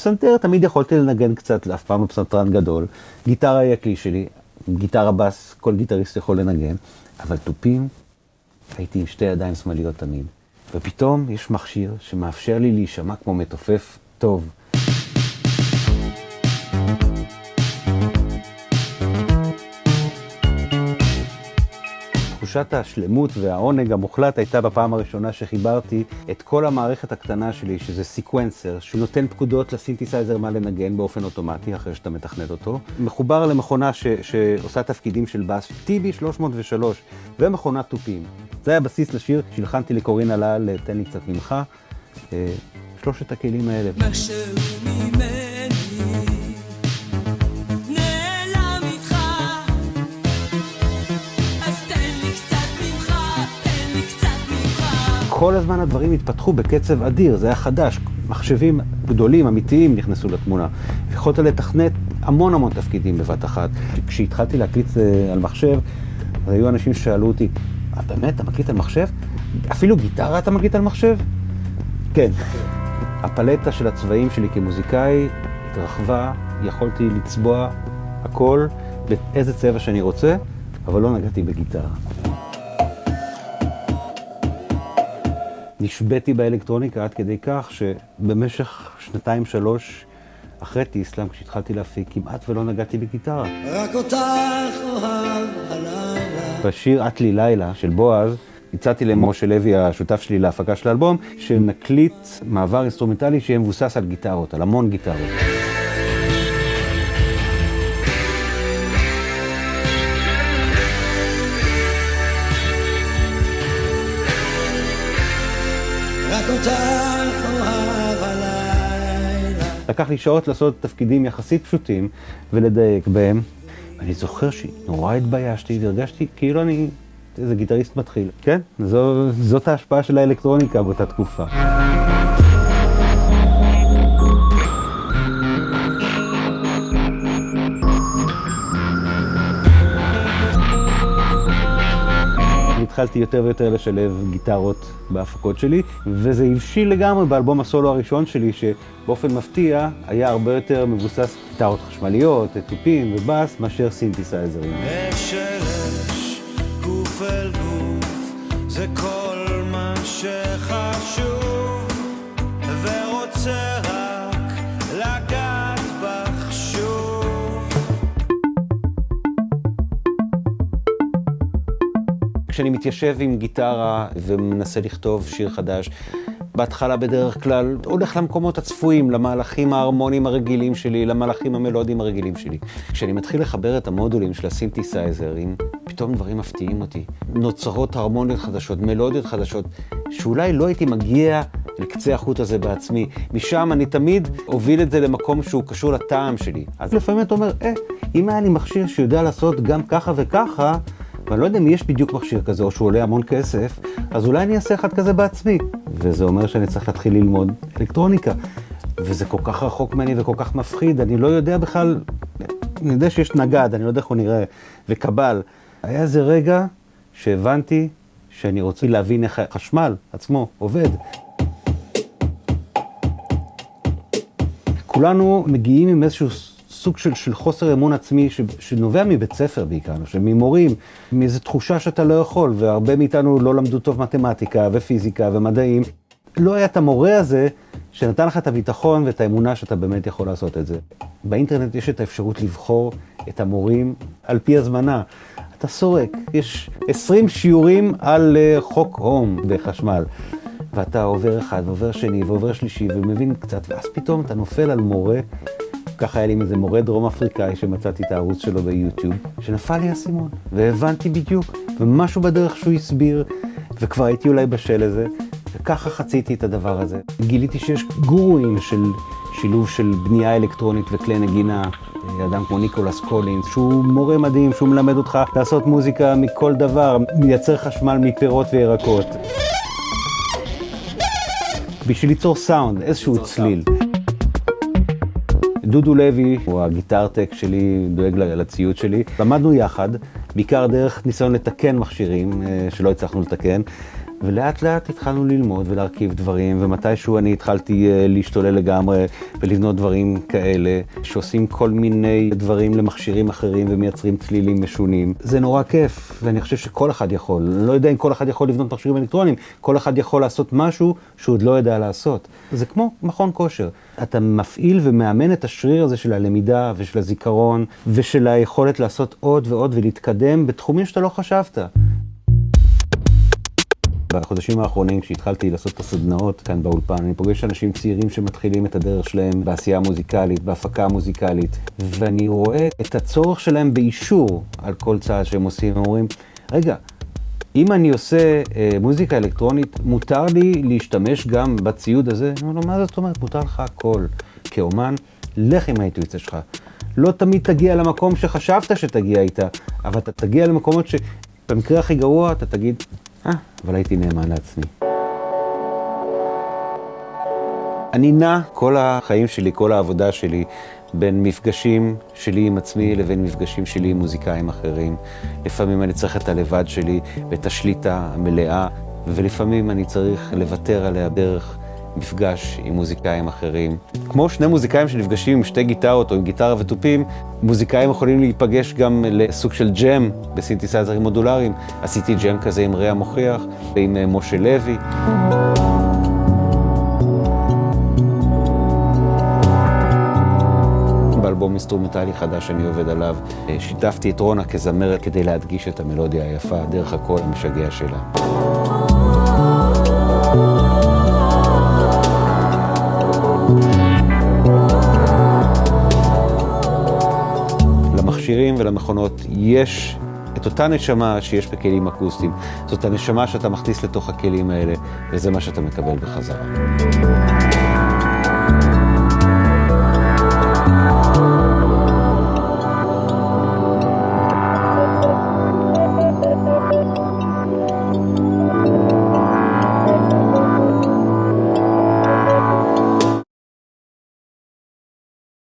פסנתר תמיד יכולתי לנגן קצת, אף פעם בפסנתרן גדול. גיטרה היא הכלי שלי, גיטרה בס, כל גיטריסט יכול לנגן, אבל תופים, הייתי עם שתי ידיים שמאליות תמיד. ופתאום יש מכשיר שמאפשר לי להישמע כמו מתופף טוב. תחושת השלמות והעונג המוחלט הייתה בפעם הראשונה שחיברתי את כל המערכת הקטנה שלי, שזה סיקוונסר, שנותן פקודות לסינתסייזר מה לנגן באופן אוטומטי אחרי שאתה מתכנת אותו. מחובר למכונה שעושה תפקידים של בס, TB-303, ומכונת תופים. זה היה בסיס לשיר שהלחנתי לקורין הלל, תן לי קצת ממך. שלושת הכלים האלה. כל הזמן הדברים התפתחו בקצב אדיר, זה היה חדש. מחשבים גדולים, אמיתיים, נכנסו לתמונה. יכולת לתכנת המון תפקידים בבת אחת. כשהתחלתי להקליט על מחשב, היו אנשים ששאלו אותי, באמת, אתה מקליט על מחשב? אפילו גיטרה אתה מקליט על מחשב? כן. הפלטה של הצבעים שלי כמוזיקאי התרחבה, יכולתי לצבוע הכל באיזה צבע שאני רוצה, אבל לא נגעתי בגיטרה. נשבתי באלקטרוניקה עד כדי כך שבמשך 2-3 אחרי טיסלאם, כשהתחלתי להפיק, כמעט ולא נגעתי בגיטרה. רק אותך אוהב הלילה. בשיר "את לי לילה" של בועז, הצעתי למשה לוי, השותף שלי להפקה של האלבום, שנקליט מעבר אינסטרומנטלי שיהיה מבוסס על גיטרות, על המון גיטרות. לקח לי שעות לעשות תפקידים יחסית פשוטים ולדייק בהם. אני זוכר שנורא התביישתי והרגשתי כאילו אני איזה גיטריסט מתחיל. כן, זאת ההשפעה של האלקטרוניקה באותה תקופה. התחלתי יותר ויותר לשלב גיטרות בהפקות שלי, וזה הבשיל לגמרי באלבום הסולו הראשון שלי, שבאופן מפתיע היה הרבה יותר מבוסס גיטרות חשמליות, תופים ובאס, מאשר סינתסייזרים. אש גוף אל גוף, זה כל מה שחשוב, ורוצה רק לגעת בך שוב. כשאני מתיישב עם גיטרה ומנסה לכתוב שיר חדש, בהתחלה בדרך כלל הולך למקומות הצפויים, למהלכים ההרמוניים הרגילים שלי, למהלכים המלודיים הרגילים שלי. כשאני מתחיל לחבר את המודולים של הסינתסייזרים, פתאום דברים מפתיעים אותי. נוצרות הרמוניות חדשות, מלודיות חדשות, שאולי לא הייתי מגיע לקצה החוט הזה בעצמי. משם אני תמיד הוביל את זה למקום שהוא קשור לטעם שלי. אז לפעמים אתה אומר, אם היה לי מכשיר שיודע לעשות גם ככה וככה, ואני לא יודע אם יש בדיוק מכשיר כזה או שהוא עולה המון כסף, אז אולי אני אעשה אחד כזה בעצמי. וזה אומר שאני צריך להתחיל ללמוד אלקטרוניקה. וזה כל כך רחוק ממני וכל כך מפחיד, אני לא יודע בכלל, אני יודע שיש נגד, אני לא יודע איך הוא נראה, וקבל. היה איזה רגע שהבנתי שאני רוצה להבין איך החשמל עצמו עובד. כולנו מגיעים עם איזשהו סוג של חוסר אמון עצמי שנובע מבית ספר בעיקר, ממורים, מאיזו תחושה שאתה לא יכול, והרבה מאיתנו לא למדו טוב מתמטיקה ופיזיקה ומדעים. לא היה את המורה הזה שנתן לך את הביטחון ואת האמונה שאתה באמת יכול לעשות את זה. באינטרנט יש את האפשרות לבחור את המורים על פי הזמנה. אתה סורק, יש 20 שיעורים על חוק הום בחשמל. ואתה עובר אחד ועובר שני ועובר שלישי ומבין קצת, ואז פתאום אתה נופל על מורה. ככה היה לי איזה מורה דרום אפריקאי שמצאתי את הערוץ שלו ביוטיוב, שנפל לי הסימון, והבנתי בדיוק, ומשהו בדרך שהוא הסביר, וכבר הייתי אולי בשל לזה, וככה חציתי את הדבר הזה. גיליתי שיש גורואים של שילוב של בנייה אלקטרונית וכלי נגינה, אדם כמו ניקולס קולינס, שהוא מורה מדהים, שהוא מלמד אותך לעשות מוזיקה מכל דבר, מייצר חשמל מפירות וירקות. בשביל ליצור סאונד, איזשהו צליל. דודו לוי, הוא הגיטרטק שלי, דואג לציוד שלי. למדנו יחד, בעיקר דרך ניסיון לתקן מכשירים שלא הצלחנו לתקן, ולאט לאט התחלנו ללמוד ולהרכיב דברים, ומתישהו אני התחלתי להשתולל לגמרי ולבנות דברים כאלה, שעושים כל מיני דברים למכשירים אחרים ומייצרים צלילים משונים. זה נורא כיף, ואני חושב שכל אחד יכול. אני לא יודע אם כל אחד יכול לבנות מכשירים אלקטרונים, כל אחד יכול לעשות משהו שהוא עוד לא יודע לעשות. זה כמו מכון כושר. אתה מפעיל ומאמן את השריר הזה של הלמידה ושל הזיכרון, ושל היכולת לעשות עוד ועוד ולהתקדם בתחומים שאתה לא חשבת. בחודשים האחרונים, כשהתחלתי לעשות את הסדנאות כאן באולפן, אני פוגש אנשים צעירים שמתחילים את הדרך שלהם בעשייה מוזיקלית, בהפקה מוזיקלית, ואני רואה את הצורך שלהם באישור על כל צעד שהם עושים. הם אומרים, רגע, אם אני עושה מוזיקה אלקטרונית, מותר לי להשתמש גם בציוד הזה? אני אומר לו, מה זאת אומרת? מותר לך הכל. כאומן, לך עם האינטואיציה שלך. לא תמיד תגיע למקום שחשבת שתגיע איתה, אבל אתה תגיע למקומות שבמקרה הכי גרוע אתה תגיד, אבל הייתי נאמן לעצמי. אני נע כל החיים שלי, כל העבודה שלי, בין מפגשים שלי עם עצמי לבין מפגשים שלי עם מוזיקאים אחרים. לפעמים אני צריך את הלבד שלי ואת השליטה המלאה, ולפעמים אני צריך לוותר עליה דרך מפגש עם מוזיקאים אחרים. כמו שני מוזיקאים שנפגשים עם שתי גיטרות או עם גיטרה וטופים, מוזיקאים יכולים להיפגש גם לסוג של ג'ם בסינתסייזרים מודולריים. עשיתי ג'ם כזה עם ריאה מוכיח ועם משה לוי. באלבום אינסטרומנטלי חדש שאני עובד עליו, שיתפתי את רונה כזמרת כדי להדגיש את המלודיה היפה דרך הקול המשגע שלה. למכשירים ולמכונות יש את אותה נשמה שיש בכלים אקוסטיים. זאת הנשמה שאתה מכניס לתוך הכלים האלה, וזה מה שאתה מקבל בחזרה.